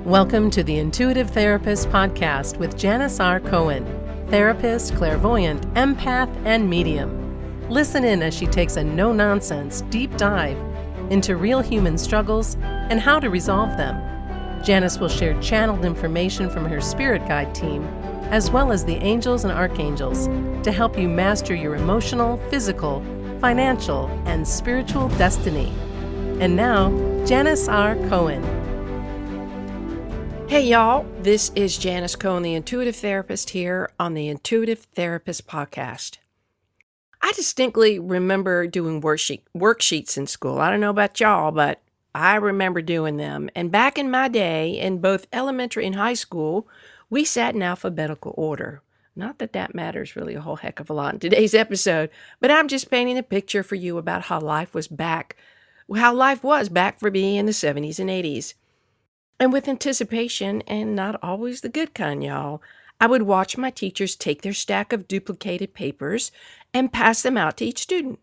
Welcome to the Intuitive Therapist Podcast with Janis R. Cohen, therapist, clairvoyant, empath, and medium. Listen in as she takes a no-nonsense deep dive into real human struggles and how to resolve them. Janis will share channeled information from her spirit guide team, as well as the angels and archangels, to help you master your emotional, physical, financial, and spiritual destiny. And now, Janis R. Cohen. Hey y'all, this is Janis Cohen, the Intuitive Therapist, here on the Intuitive Therapist Podcast. I distinctly remember doing worksheets in school. I don't know about y'all, but I remember doing them. And back in my day, in both elementary and high school, we sat in alphabetical order. Not that that matters really a whole heck of a lot in today's episode, but I'm just painting a picture for you about how life was back for me in the 70s and 80s. And with anticipation, and not always the good kind, y'all, I would watch my teachers take their stack of duplicated papers and pass them out to each student.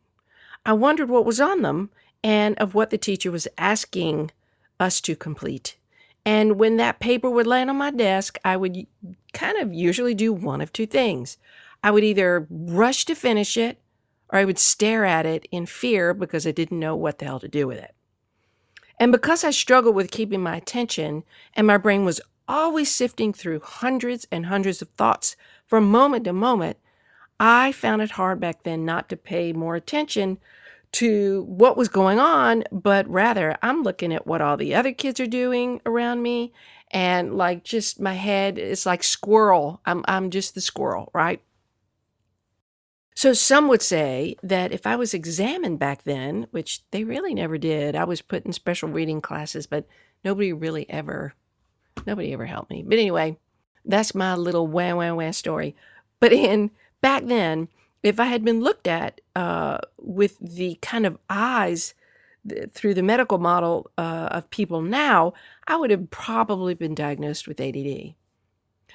I wondered what was on them and of what the teacher was asking us to complete. And when that paper would land on my desk, I would kind of usually do one of two things. I would either rush to finish it, or I would stare at it in fear because I didn't know what the hell to do with it. And because I struggled with keeping my attention and my brain was always sifting through hundreds and hundreds of thoughts from moment to moment, I found it hard back then not to pay more attention to what was going on, but rather I'm looking at what all the other kids are doing around me, and like just my head is like squirrel. I'm just the squirrel, right? So some would say that if I was examined back then, which they really never did, I was put in special reading classes, but nobody ever helped me. But anyway, that's my little wah story. But back then, if I had been looked at with the kind of eyes through the medical model of people now, I would have probably been diagnosed with ADD.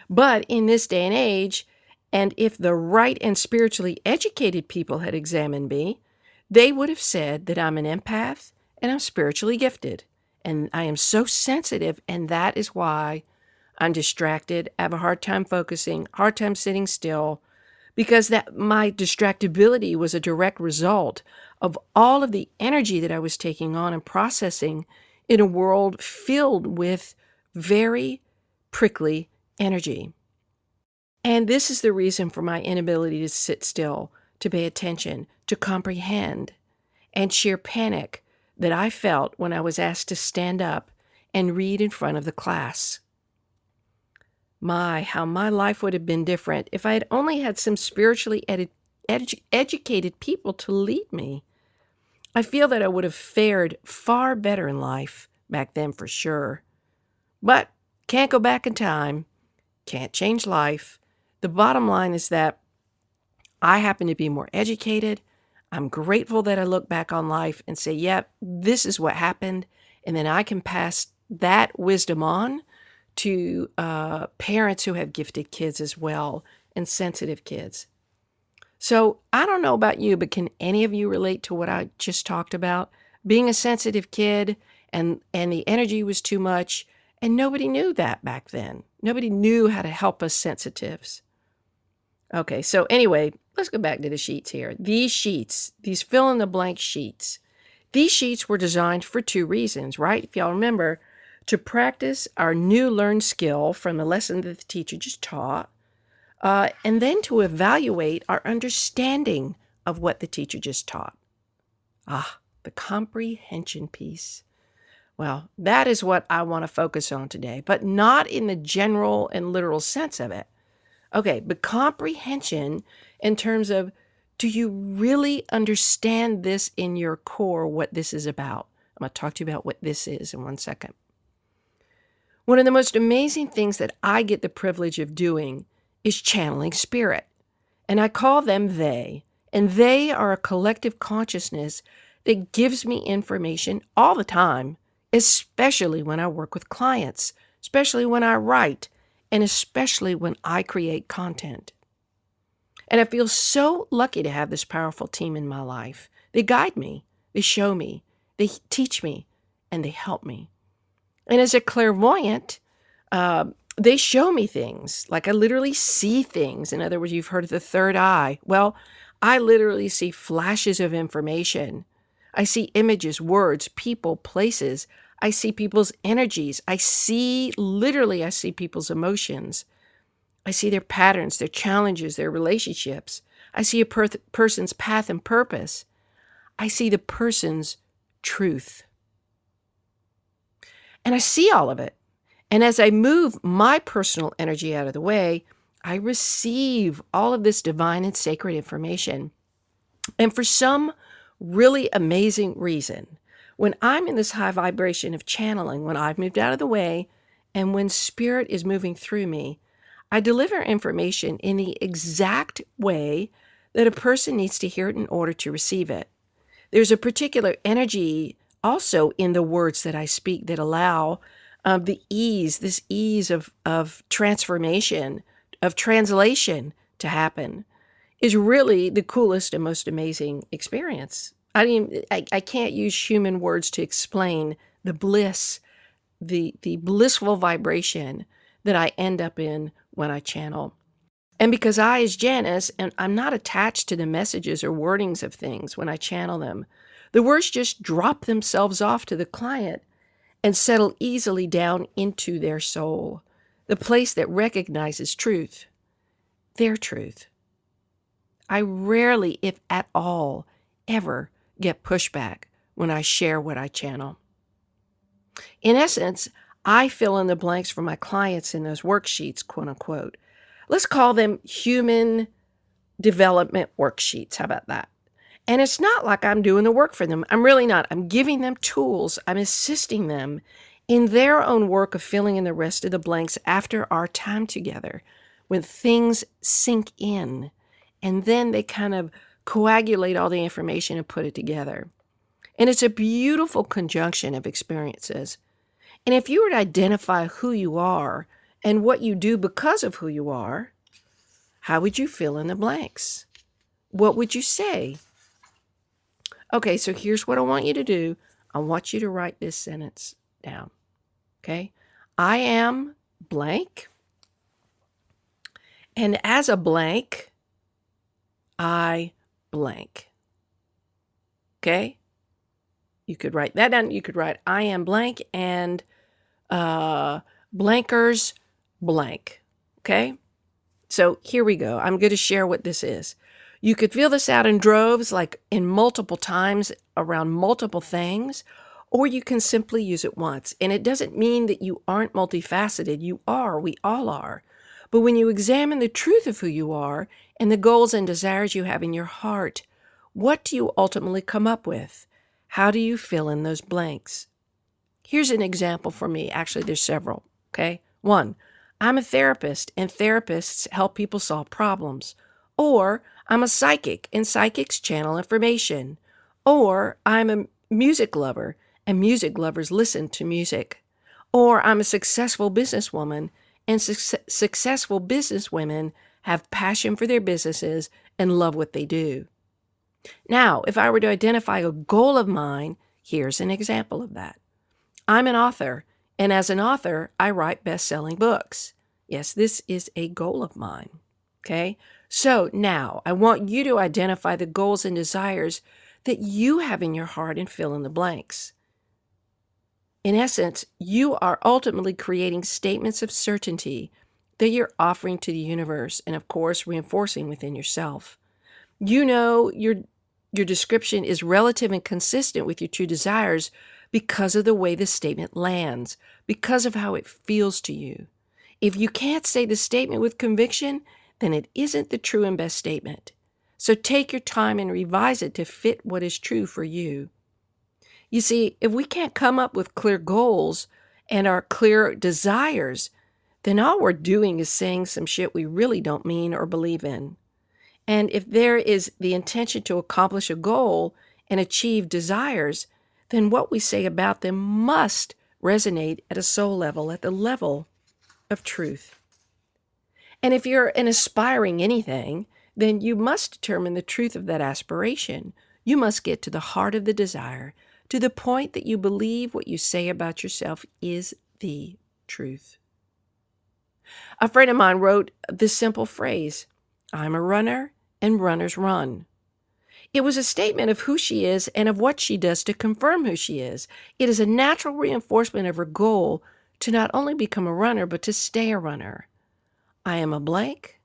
But in this day and age, and if the right and spiritually educated people had examined me, they would have said that I'm an empath and I'm spiritually gifted. And I am so sensitive, and that is why I'm distracted. I have a hard time focusing, hard time sitting still, because that my distractibility was a direct result of all of the energy that I was taking on and processing in a world filled with very prickly energy. And this is the reason for my inability to sit still, to pay attention, to comprehend, and sheer panic that I felt when I was asked to stand up and read in front of the class. How my life would have been different if I had only had some spiritually educated people to lead me. I feel that I would have fared far better in life back then for sure. But can't go back in time, can't change life. The bottom line is that I happen to be more educated. I'm grateful that I look back on life and say, yep, this is what happened. And then I can pass that wisdom on to parents who have gifted kids as well, and sensitive kids. So I don't know about you, but can any of you relate to what I just talked about? Being a sensitive kid and the energy was too much, and nobody knew that back then. Nobody knew how to help us sensitives. Okay, so anyway, let's go back to the sheets here. These fill-in-the-blank sheets, these sheets were designed for two reasons, right? If y'all remember, to practice our new learned skill from the lesson that the teacher just taught, and then to evaluate our understanding of what the teacher just taught. The comprehension piece. Well, that is what I want to focus on today, but not in the general and literal sense of it. Okay, but comprehension in terms of, do you really understand this in your core, what this is about? I'm going to talk to you about what this is in 1 second. One of the most amazing things that I get the privilege of doing is channeling spirit. And I call them they. And they are a collective consciousness that gives me information all the time, especially when I work with clients, especially when I write, and especially when I create content. And I feel so lucky to have this powerful team in my life. They guide me, they show me, they teach me, and they help me. And as a clairvoyant, They show me things, like I literally see things. In other words, you've heard of the third eye. Well, I literally see flashes of information. I see images, words, people, places. I see people's energies. I see people's emotions. I see their patterns, their challenges, their relationships. I see a person's path and purpose. I see the person's truth. And I see all of it. And as I move my personal energy out of the way, I receive all of this divine and sacred information. And for some really amazing reason, when I'm in this high vibration of channeling, when I've moved out of the way, and when spirit is moving through me, I deliver information in the exact way that a person needs to hear it in order to receive it. There's a particular energy also in the words that I speak that allow this ease of transformation, of translation to happen, is really the coolest and most amazing experience. I can't use human words to explain the bliss, the blissful vibration that I end up in when I channel. And because I, as Janis, and I'm not attached to the messages or wordings of things when I channel them, the words just drop themselves off to the client and settle easily down into their soul, the place that recognizes truth, their truth. I rarely, if at all, ever get pushback when I share what I channel. In essence, I fill in the blanks for my clients in those worksheets, quote unquote. Let's call them human development worksheets. How about that? And it's not like I'm doing the work for them. I'm really not. I'm giving them tools. I'm assisting them in their own work of filling in the rest of the blanks after our time together, when things sink in, and then they kind of coagulate all the information and put it together. And it's a beautiful conjunction of experiences. And if you were to identify who you are and what you do because of who you are, how would you fill in the blanks? What would you say? Okay, so here's what I want you to do. I want you to write this sentence down. Okay? I am blank. And as a blank, I blank. Okay? You could write that down. You could write I am blank and blankers blank. Okay? So here we go. I'm going to share what this is. You could fill this out in droves, like in multiple times around multiple things, or you can simply use it once. And it doesn't mean that you aren't multifaceted. You are. We all are. But when you examine the truth of who you are and the goals and desires you have in your heart, what do you ultimately come up with? How do you fill in those blanks? Here's an example for me. Actually, there's several. Okay. 1, I'm a therapist, and therapists help people solve problems. Or I'm a psychic, and psychics channel information. Or I'm a music lover, and music lovers listen to music. Or I'm a successful businesswoman, and successful businesswomen have passion for their businesses and love what they do. Now, if I were to identify a goal of mine, here's an example of that. I'm an author, and as an author, I write best-selling books. Yes, this is a goal of mine. Okay? So now I want you to identify the goals and desires that you have in your heart and fill in the blanks. In essence, you are ultimately creating statements of certainty that you're offering to the universe and, of course, reinforcing within yourself. You know your description is relative and consistent with your true desires because of the way the statement lands, because of how it feels to you. If you can't say the statement with conviction, then it isn't the true and best statement. So take your time and revise it to fit what is true for you. You see, if we can't come up with clear goals and our clear desires, then all we're doing is saying some shit we really don't mean or believe in. And if there is the intention to accomplish a goal and achieve desires, then what we say about them must resonate at a soul level, at the level of truth. And if you're an aspiring anything, then you must determine the truth of that aspiration. You must get to the heart of the desire, to the point that you believe what you say about yourself is the truth. A friend of mine wrote this simple phrase, "I'm a runner and runners run." It was a statement of who she is and of what she does to confirm who she is. It is a natural reinforcement of her goal to not only become a runner, but to stay a runner. I am a blank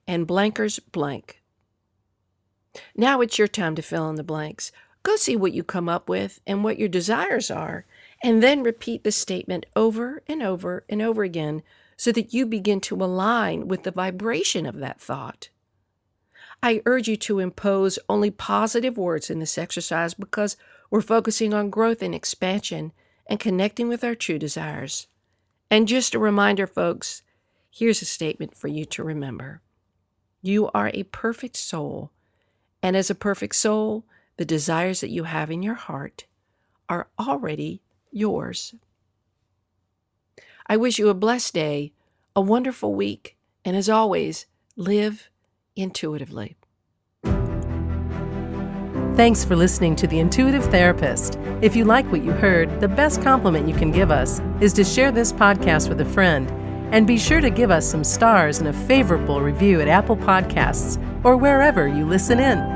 and blankers blank. Now it's your time to fill in the blanks. Go see what you come up with and what your desires are, and then repeat the statement over and over and over again so that you begin to align with the vibration of that thought. I urge you to impose only positive words in this exercise because we're focusing on growth and expansion and connecting with our true desires. And just a reminder, folks, here's a statement for you to remember. You are a perfect soul, and as a perfect soul, the desires that you have in your heart are already yours. I wish you a blessed day, a wonderful week, and as always, live intuitively. Thanks for listening to The Intuitive Therapist. If you like what you heard, the best compliment you can give us is to share this podcast with a friend, and be sure to give us some stars and a favorable review at Apple Podcasts or wherever you listen in.